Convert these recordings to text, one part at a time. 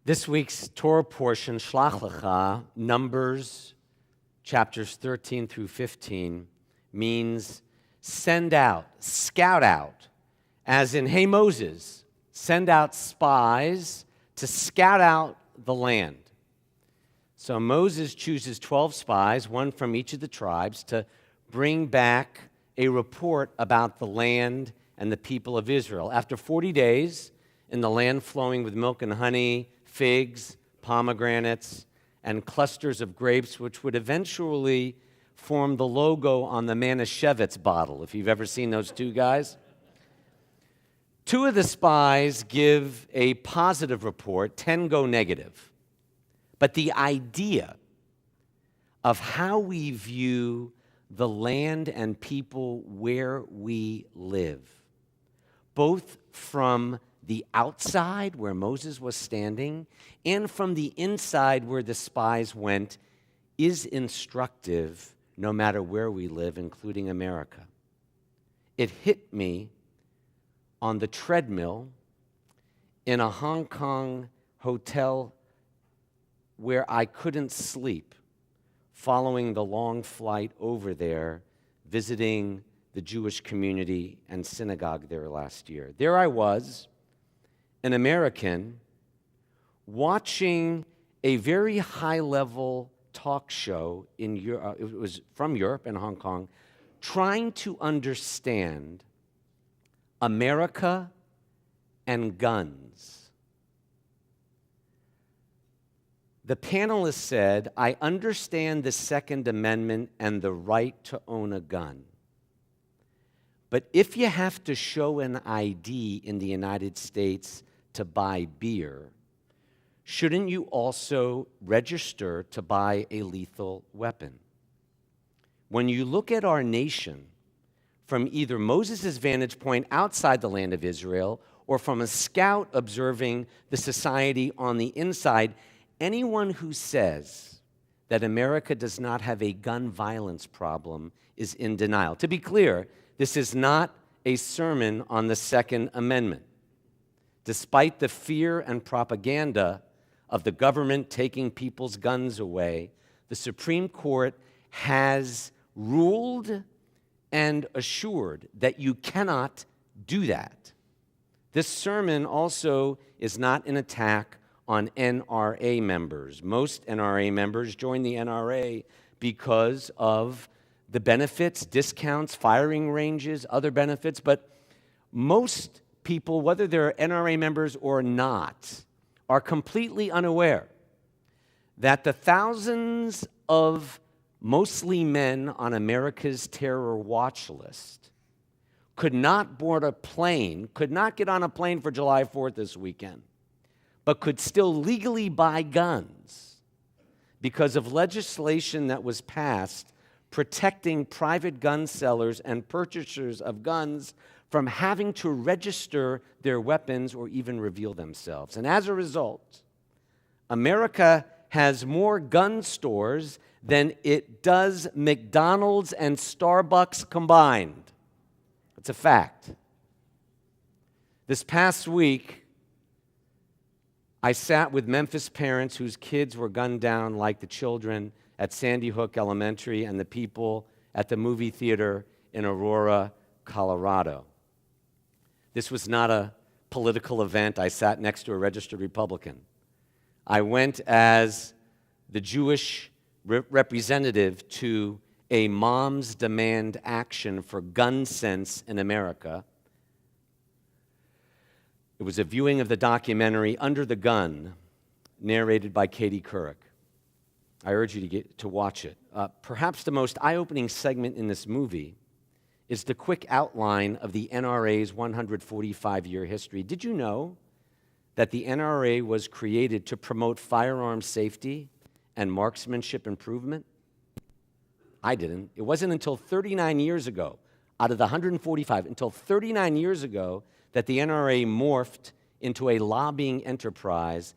This week's Torah portion, Shlach Lecha, Numbers, chapters 13 through 15, means send out, scout out, as in, hey, Moses, send out spies to scout out the land. So Moses chooses 12 spies, one from each of the tribes, to bring back a report about the land and the people of Israel. After 40 days, in the land flowing with milk and honey, figs, pomegranates, and clusters of grapes, which would eventually form the logo on the Manischewitz bottle, if you've ever seen those two guys. Two of the spies give a positive report, 10 go negative. But the idea of how we view the land and people where we live, both from the outside where Moses was standing and from the inside where the spies went, is instructive no matter where we live, including America. It hit me on the treadmill in a Hong Kong hotel where I couldn't sleep following the long flight over there, visiting the Jewish community and synagogue there last year. There I was, an American, watching a very high-level talk show in Europe. It was from Europe and Hong Kong, trying to understand America and guns. The panelist said, I understand the Second Amendment and the right to own a gun. But if you have to show an ID in the United States to buy beer, shouldn't you also register to buy a lethal weapon? When you look at our nation from either Moses' vantage point outside the land of Israel or from a scout observing the society on the inside, anyone who says that America does not have a gun violence problem is in denial. To be clear, this is not a sermon on the Second Amendment. Despite the fear and propaganda of the government taking people's guns away, the Supreme Court has ruled and assured that you cannot do that. This sermon also is not an attack on NRA members. Most NRA members join the NRA because of the benefits, discounts, firing ranges, other benefits, but most people, whether they're NRA members or not, are completely unaware that the thousands of mostly men on America's terror watch list could not board a plane, could not get on a plane for July 4th this weekend, but could still legally buy guns because of legislation that was passed protecting private gun sellers and purchasers of guns from having to register their weapons or even reveal themselves. And as a result, America has more gun stores than it does McDonald's and Starbucks combined. It's a fact. This past week, I sat with Memphis parents whose kids were gunned down like the children at Sandy Hook Elementary and the people at the movie theater in Aurora, Colorado. This was not a political event. I sat next to a registered Republican. I went as the Jewish representative to a Moms Demand Action for Gun Sense in America. It was a viewing of the documentary Under the Gun, narrated by Katie Couric. I urge you to watch it. Perhaps the most eye-opening segment in this movie is the quick outline of the NRA's 145-year history. Did you know that the NRA was created to promote firearm safety and marksmanship improvement? I didn't. It wasn't until 39 years ago, out of the 145, until 39 years ago, that the NRA morphed into a lobbying enterprise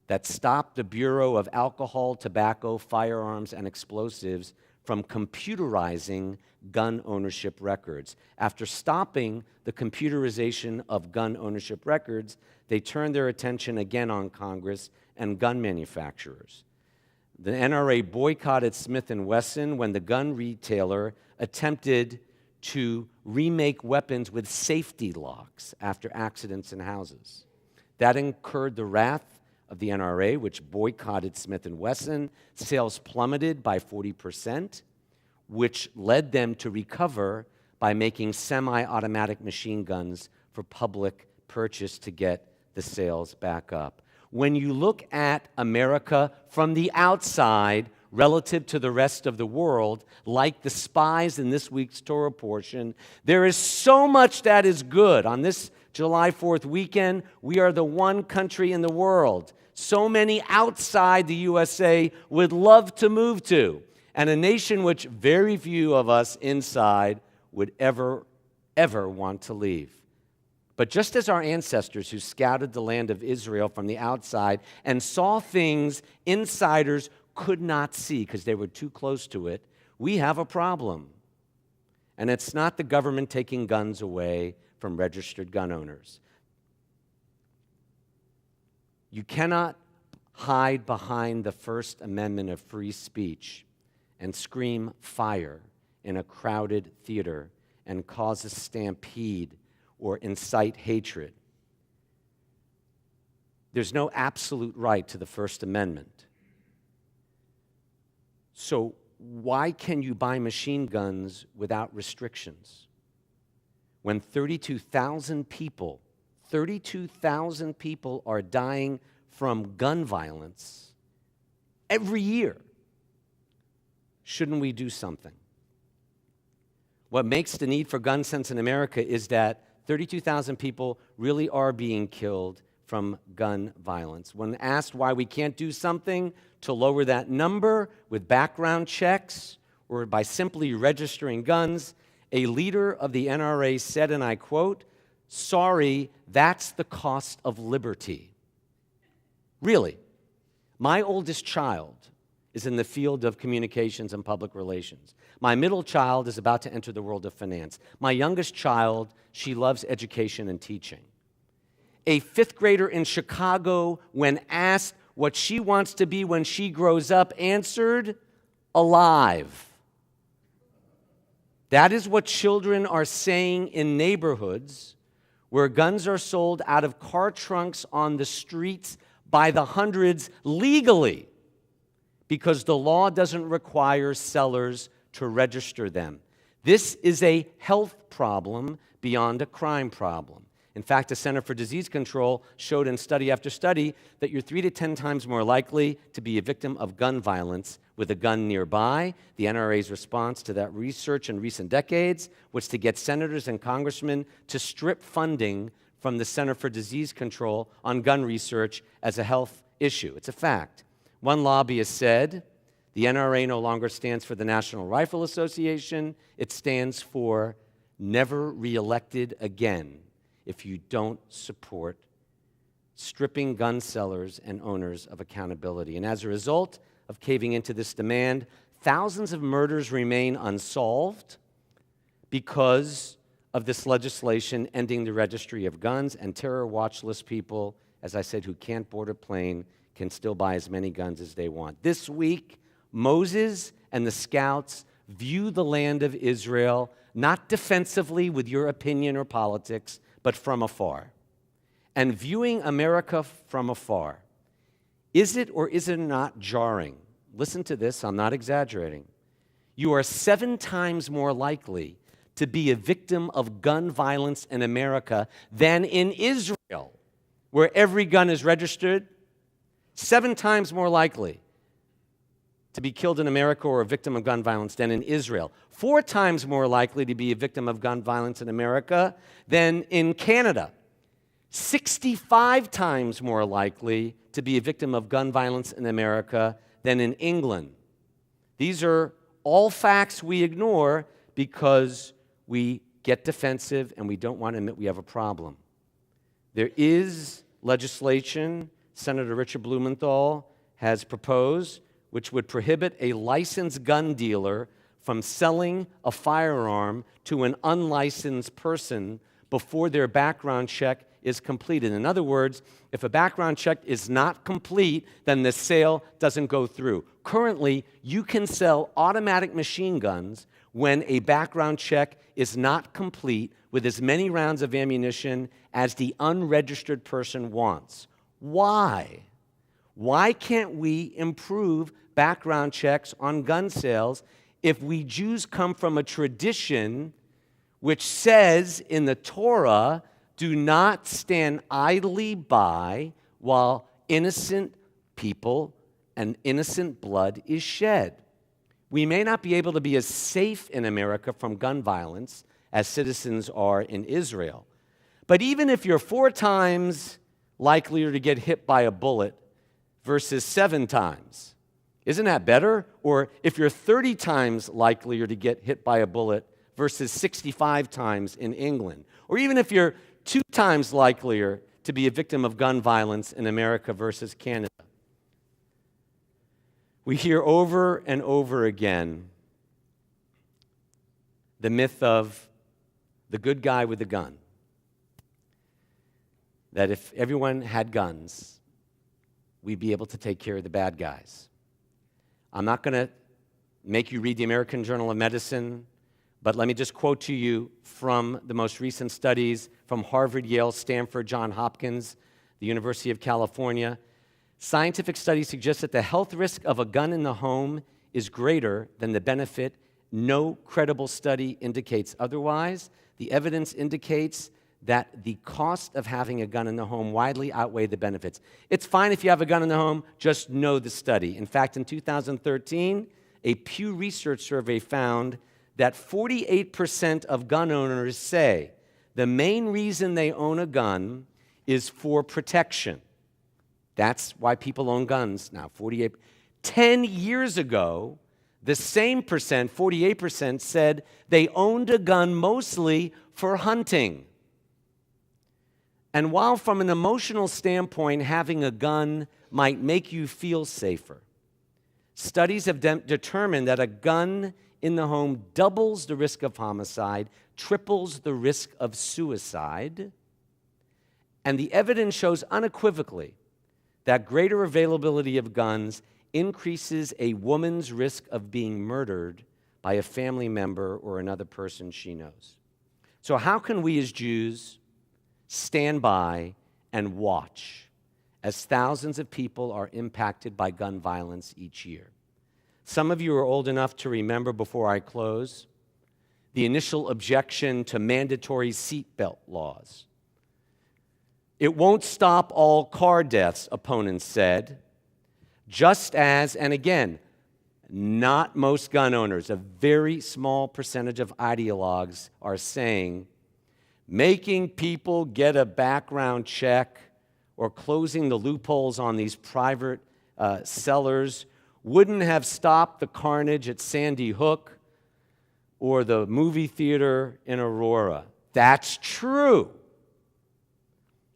that stopped the Bureau of Alcohol, Tobacco, Firearms, and Explosives from computerizing gun ownership records. After stopping the computerization of gun ownership records, they turned their attention again on Congress and gun manufacturers. The NRA boycotted Smith & Wesson when the gun retailer attempted to remake weapons with safety locks after accidents in houses. That incurred the wrath of the NRA, which boycotted Smith & Wesson. Sales plummeted by 40%, which led them to recover by making semi-automatic machine guns for public purchase to get the sales back up. When you look at America from the outside relative to the rest of the world, like the Spies in this week's Torah portion, there is so much that is good. On this July 4th weekend, we are the one country in the world so many outside the USA would love to move to, and a nation which very few of us inside would ever want to leave. But just as our ancestors who scouted the land of Israel from the outside and saw things insiders could not see because they were too close to it, we have a problem. And it's not the government taking guns away from registered gun owners. You cannot hide behind the First Amendment of free speech and scream fire in a crowded theater and cause a stampede or incite hatred. There's no absolute right to the First Amendment. So why can you buy machine guns without restrictions? When 32,000 people are dying from gun violence every year, shouldn't we do something? What makes the need for gun sense in America is that 32,000 people really are being killed from gun violence. When asked why we can't do something to lower that number with background checks or by simply registering guns, a leader of the NRA said, and I quote, "Sorry, that's the cost of liberty." Really, my oldest child is in the field of communications and public relations. My middle child is about to enter the world of finance. My youngest child, she loves education and teaching. A fifth grader in Chicago, when asked what she wants to be when she grows up, answered, "Alive." That is what children are saying in neighborhoods where guns are sold out of car trunks on the streets by the hundreds legally, because the law doesn't require sellers to register them. This is a health problem beyond a crime problem. In fact, the Center for Disease Control showed in study after study that you're 3 to 10 times more likely to be a victim of gun violence with a gun nearby. The NRA's response to that research in recent decades was to get senators and congressmen to strip funding from the Center for Disease Control on gun research as a health issue. It's a fact. One lobbyist said, the NRA no longer stands for the National Rifle Association. It stands for never reelected again if you don't support stripping gun sellers and owners of accountability. And as a result of caving into this demand, thousands of murders remain unsolved because of this legislation ending the registry of guns, and terror watch list people, as I said, who can't board a plane can still buy as many guns as they want. This week, Moses and the scouts view the land of Israel not defensively with your opinion or politics, but from afar. And viewing America from afar, is it or is it not jarring? Listen to this, I'm not exaggerating. You are 7 times more likely to be a victim of gun violence in America than in Israel, where every gun is registered. 7 times more likely to be killed in America or a victim of gun violence than in Israel. 4 times more likely to be a victim of gun violence in America than in Canada. 65 times more likely to be a victim of gun violence in America than in England. These are all facts we ignore because we get defensive and we don't want to admit we have a problem. There is legislation Senator Richard Blumenthal has proposed which would prohibit a licensed gun dealer from selling a firearm to an unlicensed person before their background check is completed. In other words, if a background check is not complete, then the sale doesn't go through. Currently, you can sell automatic machine guns when a background check is not complete with as many rounds of ammunition as the unregistered person wants. Why? Why can't we improve background checks on gun sales if we Jews come from a tradition which says in the Torah, do not stand idly by while innocent people and innocent blood is shed? We may not be able to be as safe in America from gun violence as citizens are in Israel. But even if you're 4 times likelier to get hit by a bullet versus 7 times, isn't that better? Or if you're 30 times likelier to get hit by a bullet versus 65 times in England, or even if you're 2 times likelier to be a victim of gun violence in America versus Canada. We hear over and over again the myth of the good guy with the gun. That if everyone had guns, we'd be able to take care of the bad guys. I'm not going to make you read the American Journal of Medicine, but let me just quote to you from the most recent studies from Harvard, Yale, Stanford, Johns Hopkins, the University of California. Scientific studies suggest that the health risk of a gun in the home is greater than the benefit. No credible study indicates otherwise. The evidence indicates that the cost of having a gun in the home widely outweigh the benefits. It's fine if you have a gun in the home, just know the study. In fact, in 2013, a Pew Research survey found that 48% of gun owners say the main reason they own a gun is for protection. That's why people own guns now, 48. 10 years ago, the same percent, 48%, said they owned a gun mostly for hunting. And while from an emotional standpoint, having a gun might make you feel safer, studies have determined that a gun in the home doubles the risk of homicide, triples the risk of suicide, and the evidence shows unequivocally that greater availability of guns increases a woman's risk of being murdered by a family member or another person she knows. So how can we as Jews stand by and watch as thousands of people are impacted by gun violence each year? Some of you are old enough to remember, before I close, the initial objection to mandatory seatbelt laws. It won't stop all car deaths, opponents said, just as, and again, not most gun owners, a very small percentage of ideologues are saying making people get a background check or closing the loopholes on these private sellers wouldn't have stopped the carnage at Sandy Hook or the movie theater in Aurora. That's true.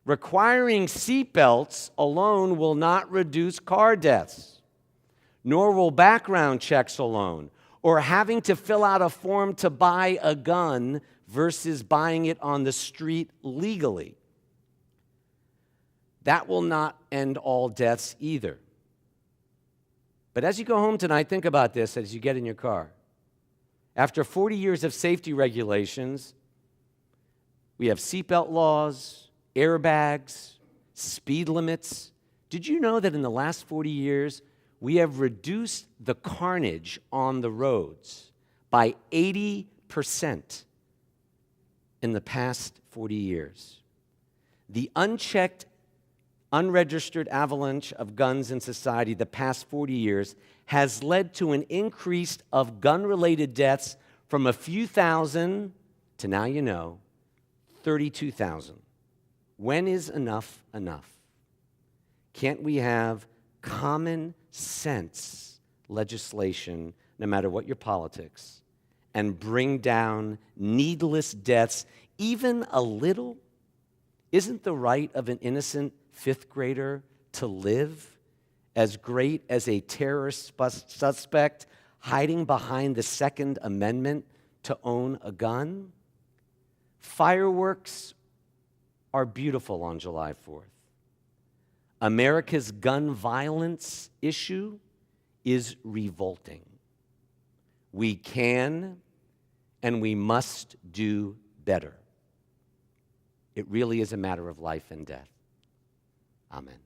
Requiring seatbelts alone will not reduce car deaths, nor will background checks alone, or having to fill out a form to buy a gun versus buying it on the street legally. That will not end all deaths either. But as you go home tonight, think about this as you get in your car. After 40 years of safety regulations, we have seatbelt laws, airbags, speed limits. Did you know that in the last 40 years, we have reduced the carnage on the roads by 80% in the past 40 years? The unchecked, unregistered avalanche of guns in society the past 40 years has led to an increase of gun-related deaths from a few thousand to, now you know, 32,000. When is enough enough? Can't we have common sense legislation, no matter what your politics, and bring down needless deaths even a little? Isn't the right of an innocent 5th grader to live as great as a terrorist suspect hiding behind the Second Amendment to own a gun? Fireworks are beautiful on July 4th. America's gun violence issue is revolting. We can and we must do better. It really is a matter of life and death. Amen.